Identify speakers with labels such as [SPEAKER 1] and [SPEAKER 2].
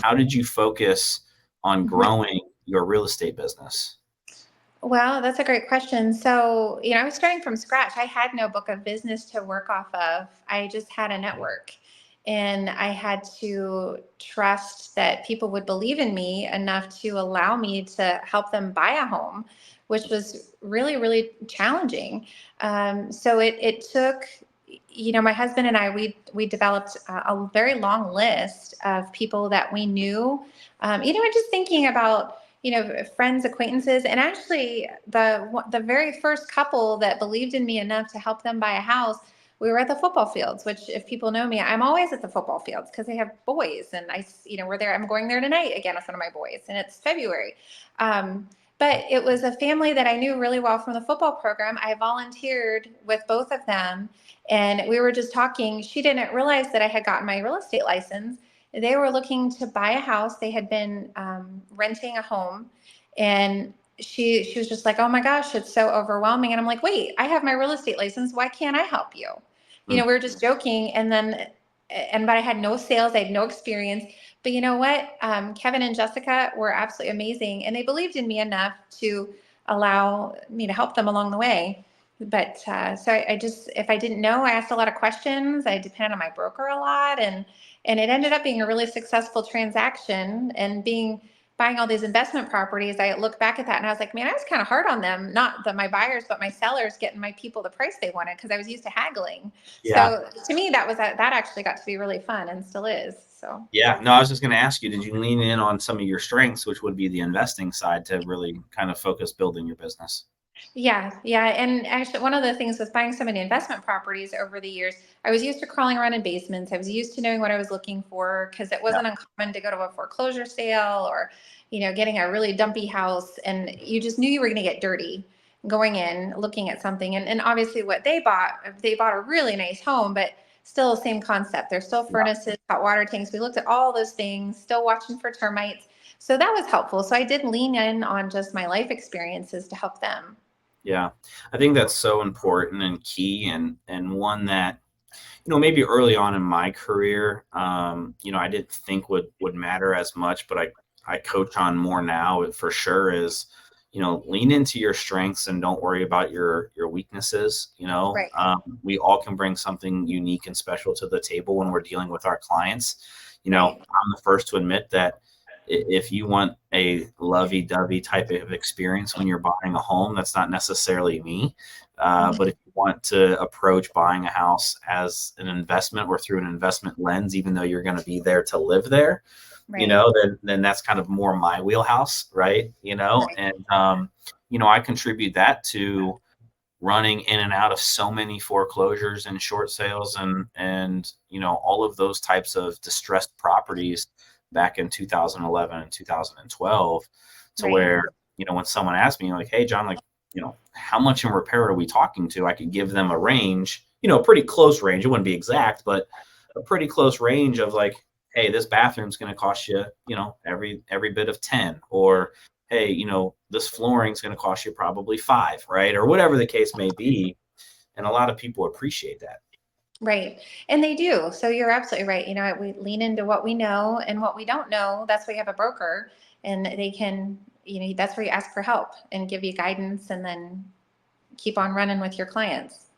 [SPEAKER 1] how did you focus on growing your real estate business?
[SPEAKER 2] Well, that's a great question. So, I was starting from scratch. I had no book of business to work off of. I just had a network. And I had to trust that people would believe in me enough to allow me to help them buy a home, which was really, really challenging. So it took, my husband and I, we developed a very long list of people that we knew. Just thinking about friends, acquaintances, and actually the very first couple that believed in me enough to help them buy a house, we were at the football fields, which if people know me, I'm always at the football fields because they have boys, and we're there. I'm going there tonight again with one of my boys, and it's February. But it was a family that I knew really well from the football program. I volunteered with both of them, and we were just talking. She didn't realize that I had gotten my real estate license. They were looking to buy a house. They had been renting a home, and she was just like, "Oh my gosh, it's so overwhelming." And I'm like, "Wait, I have my real estate license. Why can't I help you?" We were just joking, but I had no sales. I had no experience. But you know what? Kevin and Jessica were absolutely amazing, and they believed in me enough to allow me to help them along the way. But so I just, if I didn't know, I asked a lot of questions. I depended on my broker a lot, and it ended up being a really successful transaction. And buying all these investment properties, I look back at that and I was like, man, I was kind of hard on them, not my buyers, but my sellers, getting my people the price they wanted because I was used to haggling.
[SPEAKER 1] Yeah.
[SPEAKER 2] So to me, that actually got to be really fun and still is. So
[SPEAKER 1] Yeah, no, I was just going to ask you, did you lean in on some of your strengths, which would be the investing side, to really kind of focus building your business?
[SPEAKER 2] Yeah. And actually, one of the things with buying so many investment properties over the years, I was used to crawling around in basements. I was used to knowing what I was looking for because it
[SPEAKER 1] Yeah.
[SPEAKER 2] wasn't uncommon to go to a foreclosure sale or, getting a really dumpy house. And you just knew you were going to get dirty going in, looking at something. And obviously, what they bought a really nice home, but still same concept. There's still
[SPEAKER 1] Yeah.
[SPEAKER 2] furnaces, hot water tanks. We looked at all those things, still watching for termites. So that was helpful. So I did lean in on just my life experiences to help them.
[SPEAKER 1] Yeah. I think that's so important and key, and one that, maybe early on in my career, I didn't think would matter as much, but I coach on more now for sure is, lean into your strengths and don't worry about your weaknesses.
[SPEAKER 2] Right.
[SPEAKER 1] We all can bring something unique and special to the table when we're dealing with our clients.
[SPEAKER 2] Right.
[SPEAKER 1] I'm the first to admit that if you want a lovey-dovey type of experience when you're buying a home, that's not necessarily me. But if you want to approach buying a house as an investment or through an investment lens, even though you're going to be there to live there,
[SPEAKER 2] Right.
[SPEAKER 1] then that's kind of more my wheelhouse, right?
[SPEAKER 2] Right.
[SPEAKER 1] And I contribute that to running in and out of so many foreclosures and short sales and all of those types of distressed properties back in 2011 and 2012, to
[SPEAKER 2] Right.
[SPEAKER 1] where when someone asked me like, hey John, like, how much in repair are we talking to, I could give them a range, a pretty close range. It wouldn't be exact, but a pretty close range of like, hey, this bathroom's going to cost you, every bit of 10, or hey, this flooring's going to cost you probably 5, right? Or whatever the case may be. And a lot of people appreciate that.
[SPEAKER 2] Right. And they do. So you're absolutely right. We lean into what we know, and what we don't know. That's why you have a broker, and they can, that's where you ask for help and give you guidance, and then keep on running with your clients.